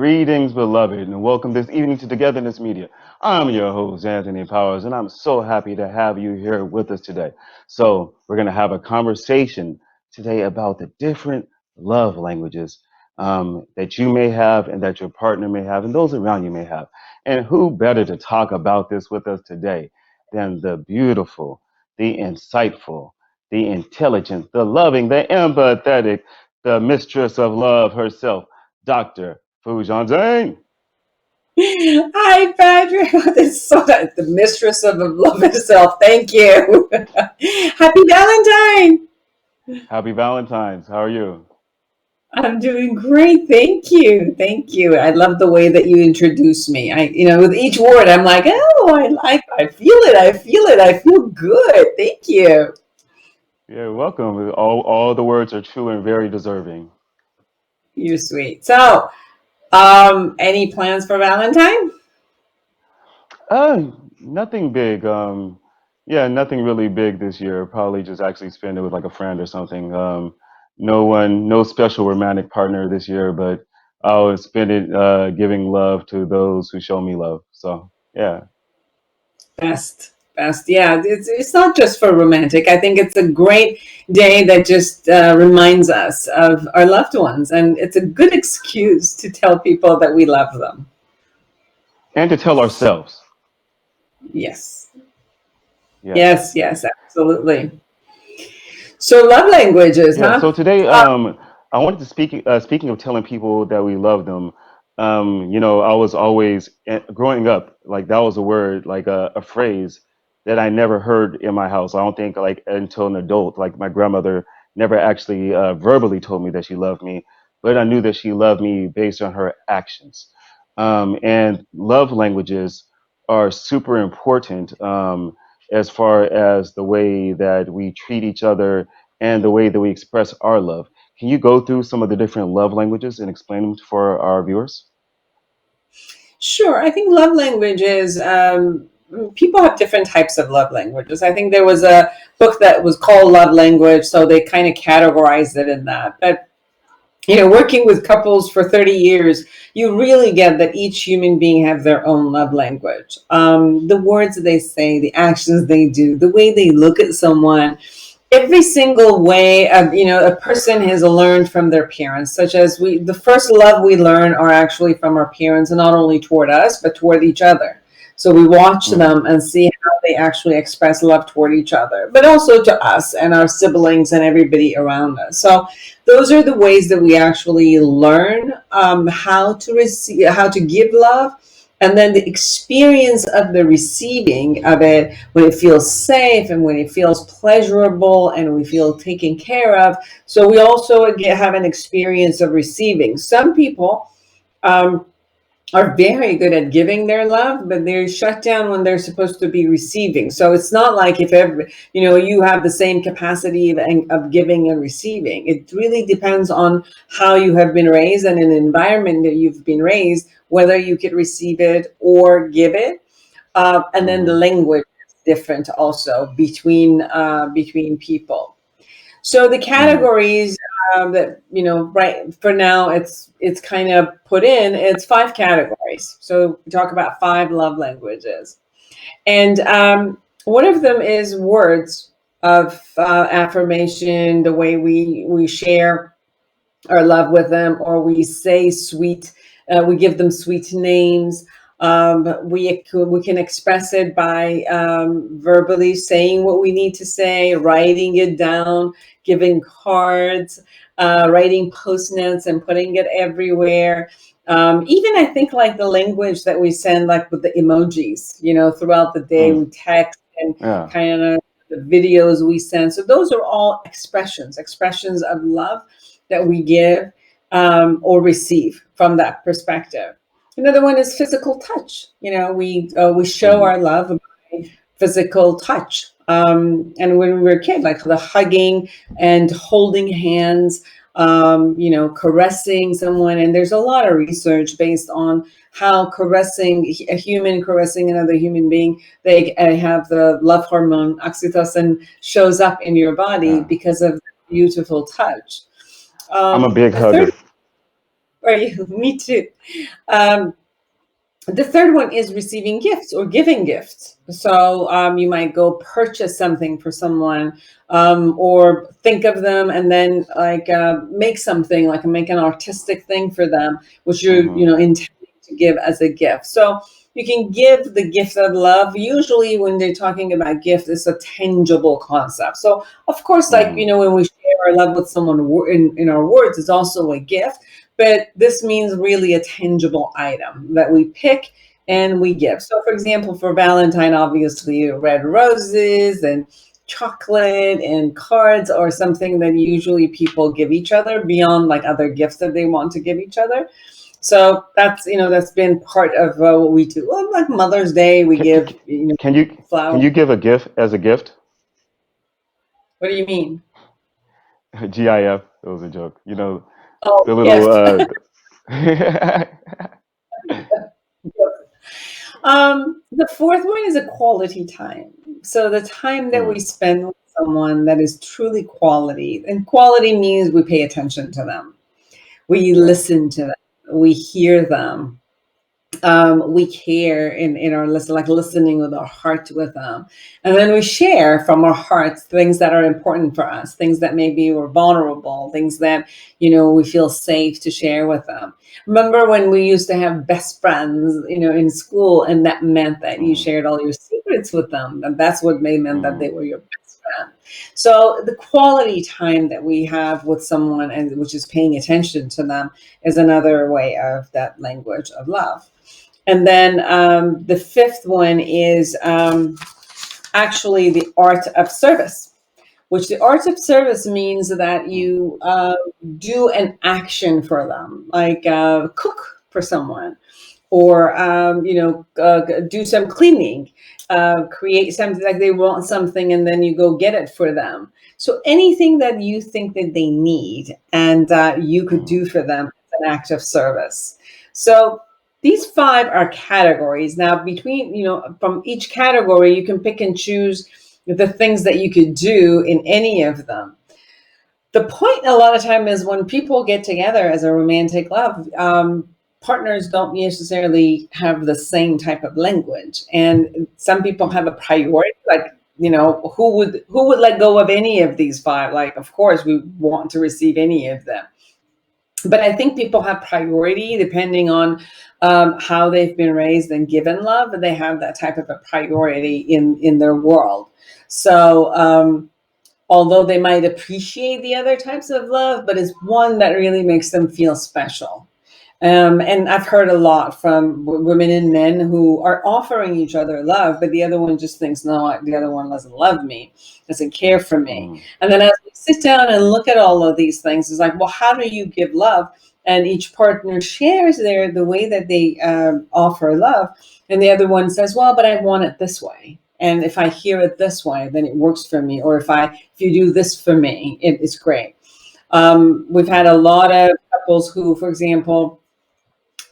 Greetings, beloved, and welcome this evening to Togetherness Media. I'm your host, Anthony Powers, and I'm so happy to have you here with us today. So, we're going to have a conversation today about the different love languages that you may have and that your partner may have and those around you may have. And who better to talk about this with us today than the beautiful, the insightful, the intelligent, the loving, the empathetic, the mistress of love herself, Dr. Foojan Zeine. Hi, Patrick. It's so nice. The mistress of love herself. Thank you. Happy Valentine. Happy Valentine's. How are you? I'm doing great. Thank you. Thank you. I love the way that you introduce me. With each word, I'm like, oh, I feel it. I feel it. I feel good. Thank you. You're welcome. All the words are true and very deserving. You're sweet. So, any plans for Valentine? Nothing big. Yeah, nothing really big this year. Probably just actually spend it with like a friend or something. No special romantic partner this year, but I'll spend it giving love to those who show me love. So, yeah. Best. Yeah, it's not just for romantic. I think it's a great day that just reminds us of our loved ones, and it's a good excuse to tell people that we love them. And to tell ourselves. Yes, Yes. yes, absolutely. So love languages, Yeah, huh? so today, Uh, I wanted to speaking of telling people that we love them, I was always, growing up, like that was a word, like a phrase that I never heard in my house. I don't think like until an adult, like my grandmother never actually verbally told me that she loved me, but I knew that she loved me based on her actions. And love languages are super important as far as the way that we treat each other and the way that we express our love. Can you go through some of the different love languages and explain them for our viewers? sure. I think love languages. People have different types of love languages. I think there was a book that was called Love Language, so they kind of categorized it in that. But working with couples for 30 years, you really get that each human being have their own love language. The words they say, the actions they do, the way they look at someone, every single way of, a person has learned from their parents, such as the first love we learn are actually from our parents, and not only toward us, but toward each other. So we watch Mm. them and see how they actually express love toward each other, but also to us and our siblings and everybody around us. So those are the ways that we actually learn how to receive, how to give love, and then the experience of the receiving of it, when it feels safe and when it feels pleasurable and we feel taken care of. So we also have an experience of receiving. Some people um, are very good at giving their love, but they're shut down when they're supposed to be receiving. So it's not like if ever, you have the same capacity of giving and receiving. It really depends on how you have been raised and an environment that you've been raised, whether you could receive it or give it. And then the Hmm. language is different also between people. So the Hmm. categories that right for now, it's kind of put in. It's five categories. So we talk about five love languages, and one of them is words of affirmation. The way we share our love with them, or we say sweet, we give them sweet names. We can express it by verbally saying what we need to say, writing it down, giving cards, writing post notes and putting it everywhere. Even I think like the language that we send, like with the emojis, throughout the day, Mm. we text and Yeah. kind of the videos we send. So those are all expressions of love that we give or receive from that perspective. Another one is physical touch. We show Hmm. our love by physical touch. And when we were a kid, like the hugging and holding hands, caressing someone. And there's a lot of research based on how a human caressing another human being, they have the love hormone oxytocin shows up in your body Yeah. because of beautiful touch. I'm a big A third, hugger. are you? Me too. Um, the third one is receiving gifts or giving gifts. So you might go purchase something for someone, or think of them and then like make something, like make an artistic thing for them, which you're Mm-hmm. intending to give as a gift. So you can give the gift of love. Usually when they're talking about gift, it's a tangible concept. So of course, like, Mm-hmm. when we share our love with someone in our words, it's also a gift. But this means really a tangible item that we pick and we give. So, for example, for Valentine, obviously, red roses and chocolate and cards are something that usually people give each other beyond like other gifts that they want to give each other. So that's been part of what we do. Well, like Mother's Day, we Can, give can you flowers. can you give a gift as a gift? What do you mean? GIF. It was a joke. Oh, The little. gift. The fourth one is a quality time. So the time that we Mm, spend with someone that is truly quality, and quality means we pay attention to them, we yeah. listen to them, we hear them, we care in our listen, like listening with our heart with them, and then we share from our hearts things that are important for us, things that maybe we're vulnerable, things that we feel safe to share with them. Remember when we used to have best friends, in school, and that meant that you Mm, shared all your secrets with them, and that's what meant that they mm, were your best friend. So the quality time that we have with someone, and which is paying attention to them, is another way of that language of love. And then the fifth one is actually the art of service, which the art of service means that mm, you do an action for them, like cook for someone, or do some cleaning, create something, like they want something and then you go get it for them. So anything that you think that they need and you could mm. do for them, is an act of service. So these five are categories. Now, between, from each category, you can pick and choose the things that you could do in any of them. The point a lot of time is when people get together as a romantic love, partners don't necessarily have the same type of language, and some people have a Mm, priority, like, who would let go of any of these five. Like, of course we want to receive any of them, but I think people have priority depending on how they've been raised and given love, and they have that type of a priority in their world. So although they might appreciate the other types of love, but it's one that really makes them feel special. And I've heard a lot from women and men who are offering each other love, but the other one just thinks, no, the other one doesn't love me, doesn't care for me. mm, And then as we sit down and look at all of these things, it's like, well, how do you give love? And each partner shares the way that they offer love, and the other one says, well, but I want it this way. And if I hear it this way, then it works for me. Or if you do this for me, it's great. We've had mm, a lot of couples who, for example,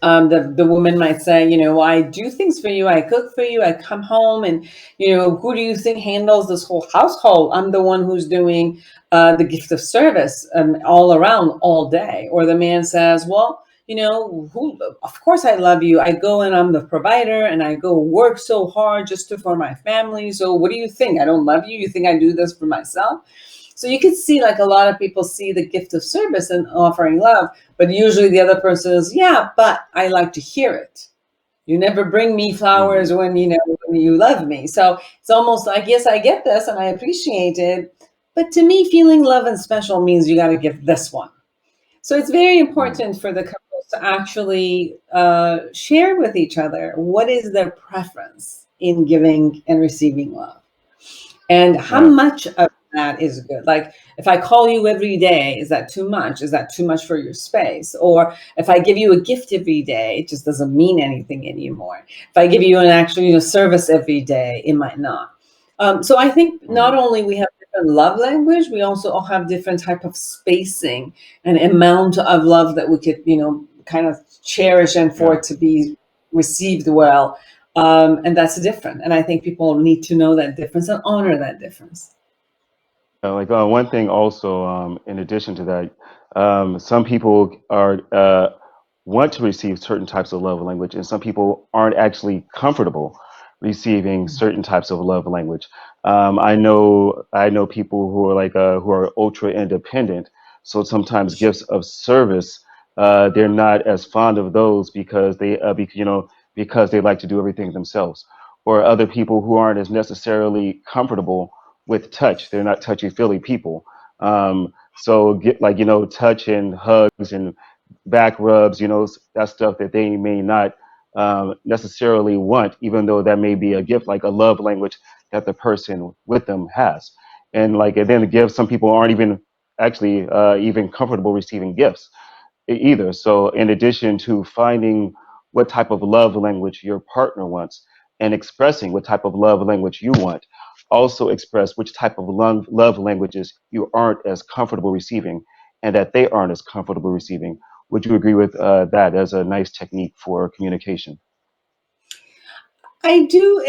the woman might say, well, I do things for you. I cook for you. I come home, and who do you think handles this whole household? I'm the one who's doing the gift of service all around all day. Or the man says, well, who? Of course, I love you. I go and I'm the provider, and I go work so hard for my family. So what do you think? I don't love you? You think I do this for myself? So you can see, like, a lot of people see the gift of service and offering love, but usually the other person is, yeah, but I like to hear it. You never bring me flowers mm, when you love me. So it's almost like, yes, I get this and I appreciate it, but to me, feeling love and special means you got to give this one. So it's very mm. important for the couples to actually share with each other what is their preference in giving and receiving love, and how Yeah. much of that is good. Like, if I call you every day, is that too much? Is that too much for your space? Or if I give you a gift every day, it just doesn't mean anything anymore. If I give you an actual service every day, it might not. So I think not Mm, only we have different love language, we also all have different type of spacing and amount of love that we could kind of cherish, and for yeah. it to be received well. And that's different. And I think people need to know that difference and honor that difference. Like one thing also, in addition to that, some people are want to receive certain types of love language, and some people aren't actually comfortable receiving certain types of love language. I know people who are who are ultra independent, so sometimes gifts of service, they're not as fond of those because because they like to do everything themselves. Or other people who aren't as necessarily comfortable with touch, they're not touchy feely people. So get touch and hugs and back rubs, that stuff that they may not necessarily want, even though that may be a gift, like a love language that the person with them has. And then the gifts, some people aren't even actually even comfortable receiving gifts either. So, in addition to finding what type of love language your partner wants and expressing what type of love language you want, also express which type of love languages you aren't as comfortable receiving and that they aren't as comfortable receiving. Would you agree with that as a nice technique for communication? I do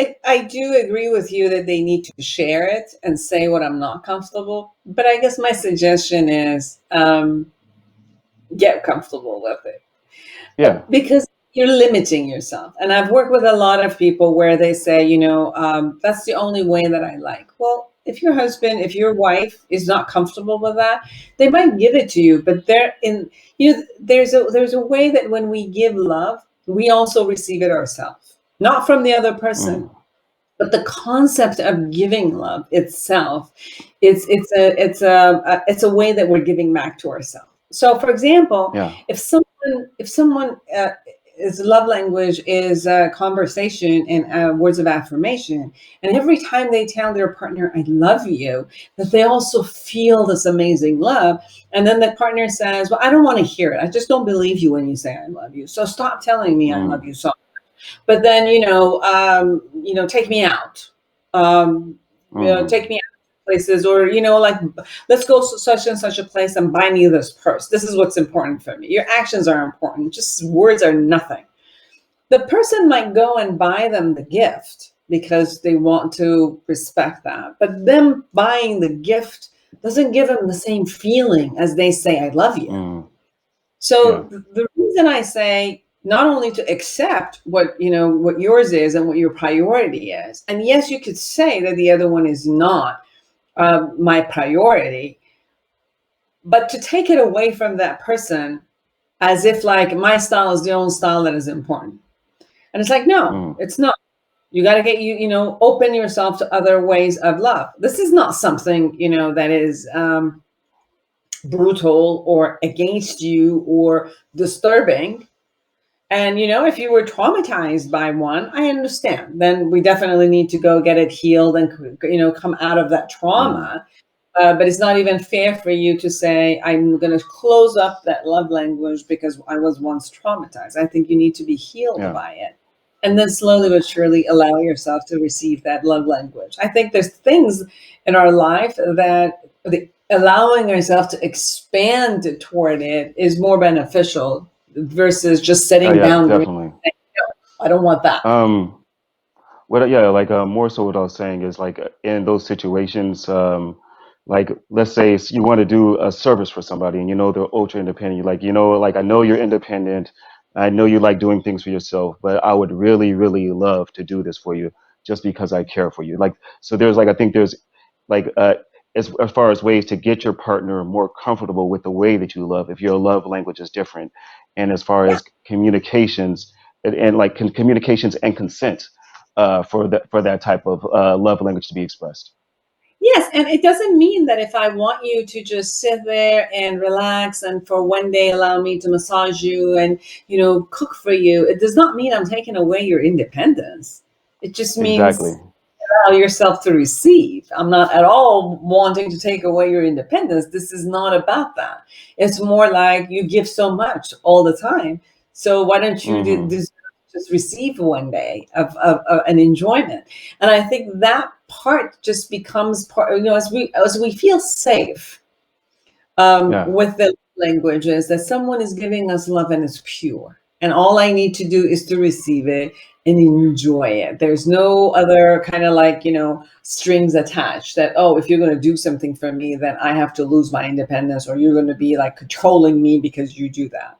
agree with you that they need to share it and say what I'm not comfortable. But I guess my suggestion is get comfortable with it. Yeah. Because you're limiting yourself. And I've worked with a lot of people where they say, that's the only way that I like. Well, if your wife is not comfortable with that, they might give it to you, but there's a way that when we give love, we also receive it ourselves, not from the other person, Mm. but the concept of giving love itself, it's a way that we're giving back to ourselves. So for example, Yeah. if someone his love language is conversation and words of affirmation, and every time they tell their partner I love you, that they also feel this amazing love, and then the partner says, well, I don't want to hear it, I just don't believe you when you say I love you, so stop telling me I love Mm. you. So but then take me out, Mm. take me out places, or like, let's go to such and such a place and buy me this purse, this is what's important for me. Your actions are important, just words are nothing. The person might go and buy them the gift because they want to respect that, but them buying the gift doesn't give them the same feeling as they say I love you. Mm. So Yeah. the reason I say not only to accept what yours is and what your priority is, and yes, you could say that the other one is not my priority, but to take it away from that person as if like my style is the only style that is important, and it's like, no, Mm. it's not. You got to get open yourself to other ways of love. This is not something that is brutal or against you or disturbing. And if you were traumatized by one, I understand. Then we definitely need to go get it healed and come out of that Mm. trauma. But it's not even fair for you to say I'm going to close up that love language because I was once traumatized. I think you need to be healed Yeah. by it, and then slowly but surely allow yourself to receive that love language. I think there's things in our life that allowing ourselves to expand toward it is more beneficial versus just Oh setting yeah, boundaries. definitely. I don't want that. Um, What, yeah, more so what I was saying is in those situations, let's say you want to do a service for somebody and they're ultra independent. You're like, I know you're independent. I know you like doing things for yourself, but I would really, really love to do this for you just because I care for you. So there's I think there's like, as far as ways to get your partner more comfortable with the way that you love, if your love language is different, and as far Yeah. as communications and communications and consent for that type of love language to be expressed. Yes, and it doesn't mean that if I want you to just sit there and relax and for one day allow me to massage you and cook for you, it does not mean I'm taking away your independence. It just Exactly. means allow yourself to receive. I'm not at all wanting to take away your independence. This is not about that. It's more like you give so much all the time. So why don't you Hmm. just receive one day of an enjoyment? And I think that part just becomes part, as we feel safe Yeah. with the languages, that someone is giving us love and it's pure. And all I need to do is to receive it and enjoy it. There's no other kind of strings attached that, oh, if you're going to do something for me, then I have to lose my independence, or you're going to be like controlling me because you do that.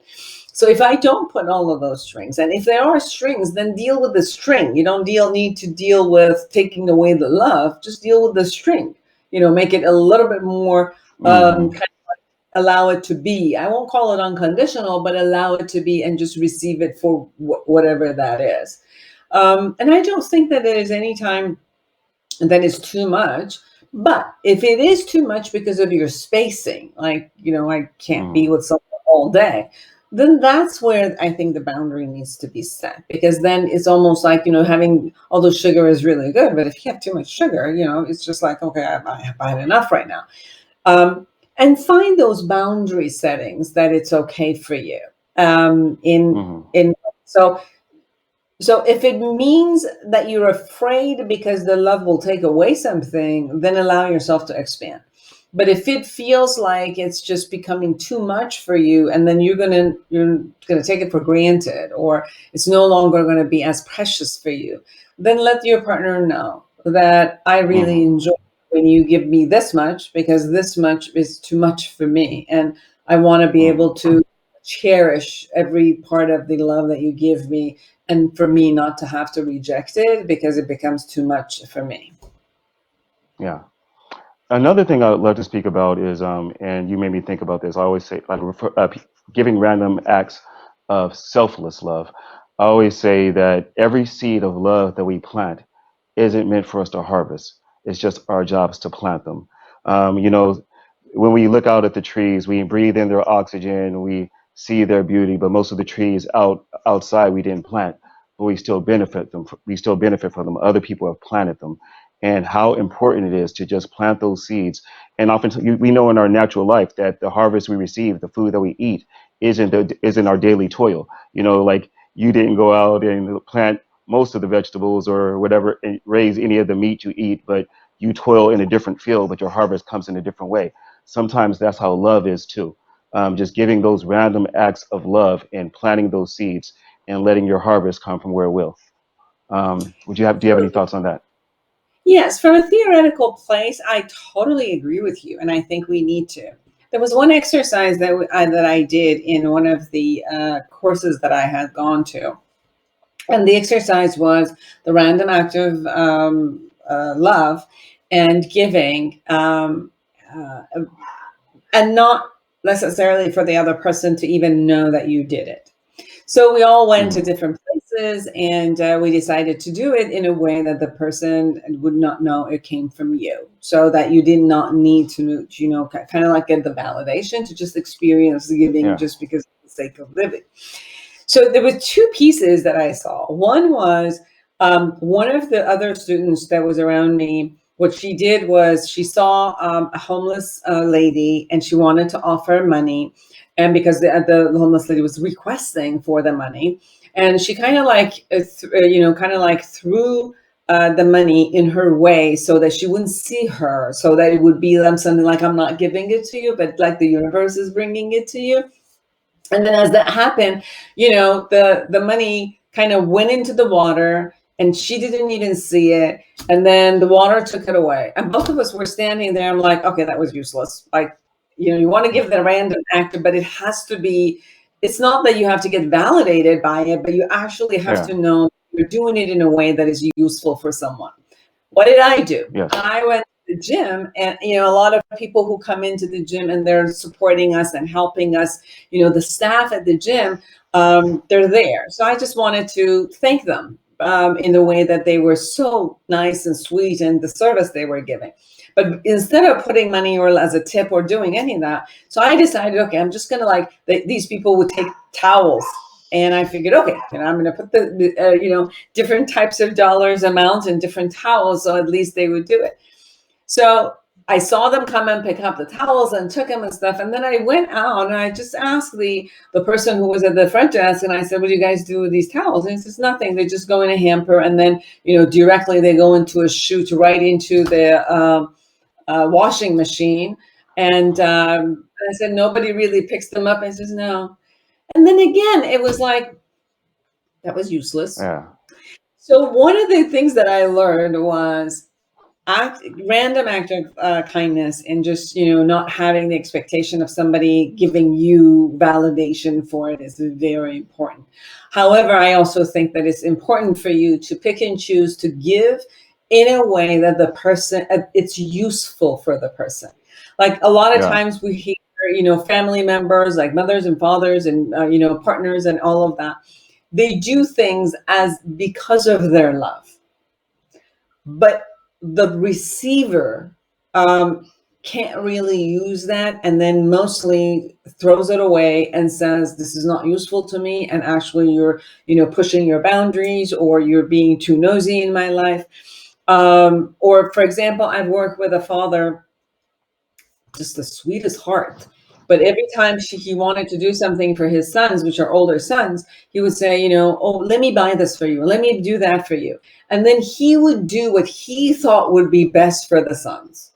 So if I don't put all of those strings, and if there are strings, then deal with the string. You don't need to deal with taking away the love. Just deal with the string. Make it a little bit more, Mm-hmm. kind of allow it to be. I won't call it unconditional, but allow it to be and just receive it for whatever that is. And I don't think that there is any time that is too much. But if it is too much because of your spacing, like, I can't be Mm-hmm. with someone all day, then that's where I think the boundary needs to be set. Because then it's almost like, having all the sugar is really good. But if you have too much sugar, it's just like, okay, I've had enough right now. Um, and find those boundary settings that it's okay for you. Mm-hmm. In so so if it means that you're afraid because the love will take away something, then allow yourself to expand. But if it feels like it's just becoming too much for you, and then you're gonna take it for granted, or it's no longer gonna be as precious for you, then let your partner know that I really Mm-hmm. enjoy when you give me this much, because this much is too much for me, and I want to be able Mm-hmm. to cherish every part of the love that you give me, and for me not to have to reject it because it becomes too much for me. Yeah. Another thing I would love to speak about is, and you made me think about this. I always say, like, giving random acts of selfless love. I always say that every seed of love that we plant isn't meant for us to harvest. It's just our jobs to plant them. You know, when we look out at the trees, we breathe in their oxygen, we see their beauty, but most of the trees outside we didn't plant, but we still benefit them. We still benefit from them. Other people have planted them, and how important it is to just plant those seeds. And often we know in our natural life that the harvest we receive, the food that we eat, isn't our daily toil. Like you didn't go out and plant most of the vegetables or whatever, and raise any of the meat you eat, but you toil in a different field, but your harvest comes in a different way. Sometimes that's how love is too. Just giving those random acts of love and planting those seeds and letting your harvest come from where it will. Do you have any thoughts on that? Yes, from a theoretical place, I totally agree with you, and I think we need to. There was one exercise that I did in one of the courses that I had gone to, and the exercise was the random act of love and giving, uh, and not necessarily for the other person to even know that you did it. So we all went to Mm-hmm. different places, and we decided to do it in a way that the person would not know it came from you, so that you did not need to, kind of like get the validation to just experience giving Yeah. just because of the sake of living. So there were two pieces that I saw. One was one of the other students that was around me. What she did was she saw a homeless lady, and she wanted to offer money, and because the homeless lady was requesting for the money, and she kind of like kind of like threw the money in her way so that she wouldn't see her, so that it would be something like, I'm not giving it to you, but like the universe is bringing it to you. And then as that happened, the money kind of went into the water, and she didn't even see it. And then the water took it away. And both of us were standing there. I'm like, okay, that was useless. Like, you want to give the random actor, but it has to be, it's not that you have to get validated by it, but you actually have Yeah. to know you're doing it in a way that is useful for someone. What did I do? Yes. I went to the gym, and a lot of people who come into the gym and they're supporting us and helping us, the staff at the gym, they're there. So I just wanted to thank them in the way that they were so nice and sweet and the service they were giving. But instead of putting money or as a tip or doing any of that, so I decided, okay, I'm just gonna these people would take towels, and I figured, okay, I'm gonna put the different types of dollars amounts and different towels, so at least they would do it. So I saw them come and pick up the towels and took them and stuff. And then I went out and I just asked the person who was at the front desk, and I said, what do you guys do with these towels? And he says, nothing. They just go in a hamper, and then, directly they go into a chute right into the washing machine. And I said, nobody really picks them up. And he says, no. And then again, it was like, that was useless. Yeah. So one of the things that I learned was, act random act of kindness, and just not having the expectation of somebody giving you validation for it is very important. However, I also think that it's important for you to pick and choose to give in a way that the person it's useful for the person. Like a lot of Yeah. times we hear family members like mothers and fathers and partners and all of that, they do things as because of their love, but the receiver can't really use that, and then mostly throws it away and says this is not useful to me, and actually you're pushing your boundaries, or you're being too nosy in my life. Or for example, I've worked with a father, just the sweetest heart. But every time he wanted to do something for his sons, which are older sons, he would say, oh, let me buy this for you. Let me do that for you. And then he would do what he thought would be best for the sons.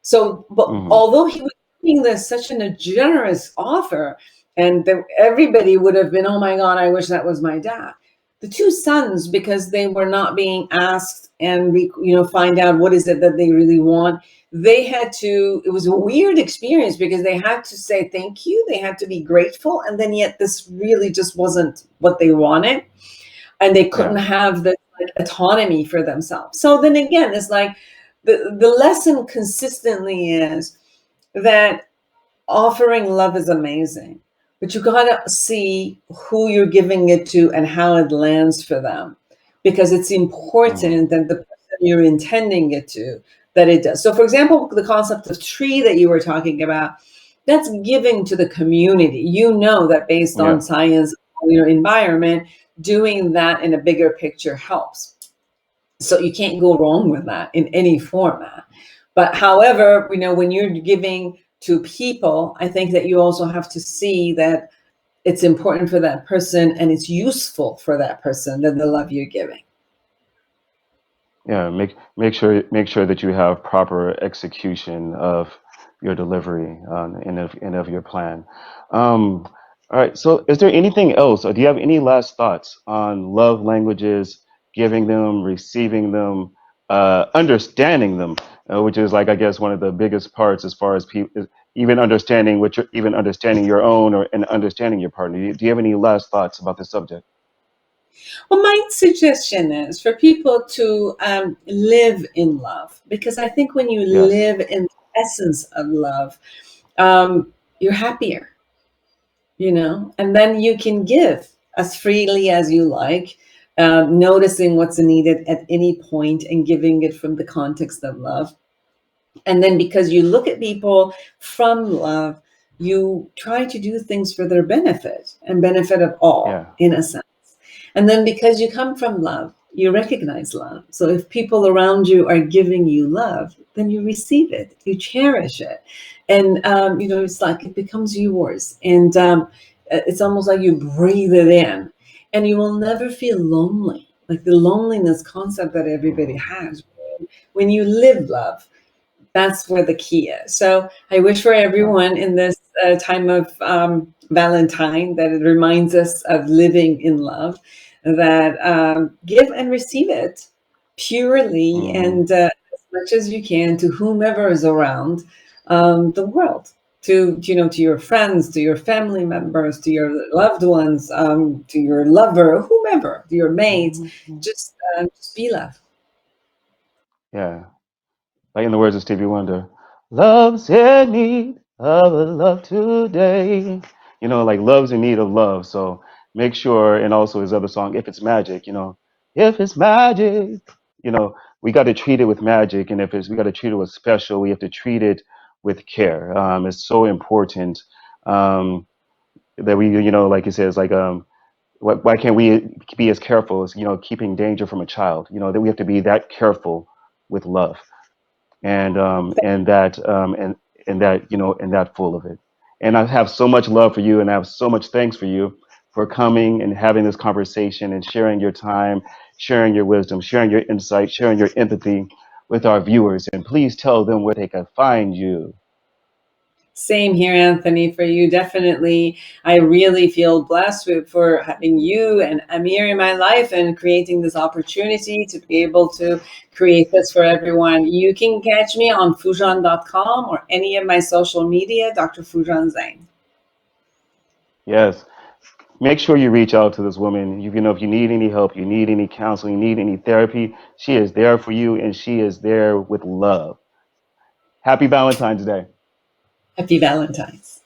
So, but Hmm. although he was doing this such a generous offer, and everybody would have been, oh my God, I wish that was my dad. The two sons, because they were not being asked and find out what is it that they really want, they had to. It was a weird experience because they had to say thank you. They had to be grateful, and then yet this really just wasn't what they wanted, and they couldn't Yeah. have the autonomy for themselves. So then again, it's like the lesson consistently is that offering love is amazing, but you got to see who you're giving it to and how it lands for them, because it's Hmm. important that the person you're intending it to, that it does. So for example, the concept of tree that you were talking about, that's giving to the community. That based on Yeah. science, environment, doing that in a bigger picture helps. So you can't go wrong with that in any format. But however, when you're giving to people, I think that you also have to see that it's important for that person and it's useful for that person, that the love you're giving. Yeah. Make sure that you have proper execution of your delivery, and of your plan. Um, all right. So, is there anything else, or do you have any last thoughts on love languages, giving them, receiving them, understanding them, which is like, I guess, one of the biggest parts as far as people even understanding even understanding your own, or and understanding your partner. Do you have any last thoughts about this subject? Well, my suggestion is for people to live in love, because I think when you Yes. live in the essence of love, you're happier, and then you can give as freely as you like, noticing what's needed at any point and giving it from the context of love. And then because you look at people from love, you try to do things for their benefit and benefit of all, Yeah. in a sense. And then because you come from love, you recognize love. So if people around you are giving you love, then you receive it, you cherish it. And, it's like it becomes yours. And it's almost like you breathe it in, and you will never feel lonely. Like the loneliness concept that everybody Hmm. has. When you live love, that's where the key is. So I wish for Yeah. everyone in this time of Valentine that it reminds us of living in love, that give and receive it purely Hmm. and as much as you can to whomever is around the world. To your friends, to your family members, to your loved ones, to your lover, whomever, to your mates, Hmm. just be love. Yeah. Like in the words of Stevie Wonder, love's in need of a love today. Like love's in need of love. So make sure, and also his other song, If It's Magic, if it's magic, you know, we got to treat it with magic. And if we got to treat it with special, we have to treat it with care. It's so important, um, that we, like he says, like, why can't we be as careful as, keeping danger from a child? That we have to be that careful with love, and that full of it. And I have so much love for you, and I have so much thanks for you for coming and having this conversation and sharing your time, sharing your wisdom, sharing your insight, sharing your empathy with our viewers. And please tell them where they can find you. Same here, Anthony, for you. Definitely. I really feel blessed for having you and Amir in my life and creating this opportunity to be able to create this for everyone. You can catch me on Foojan.com or any of my social media, Dr. Foojan Zeine. Yes. Make sure you reach out to this woman. You know, if you need any help, you need any counseling, you need any therapy, she is there for you and she is there with love. Happy Valentine's Day. Happy Valentine's.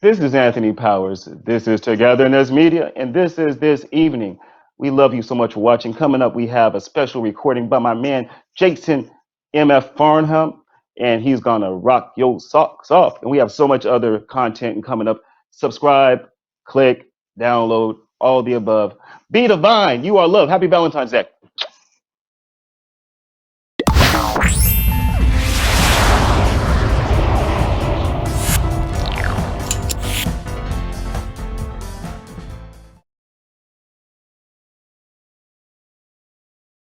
This is Anthony Powers. This is Togetherness Media, and this is This Evening. We love you so much for watching. Coming up, we have a special recording by my man, Jason M.F. Farnham, and he's going to rock your socks off. And we have so much other content and coming up. Subscribe, click, download, all the above. Be divine. You are loved. Happy Valentine's Day.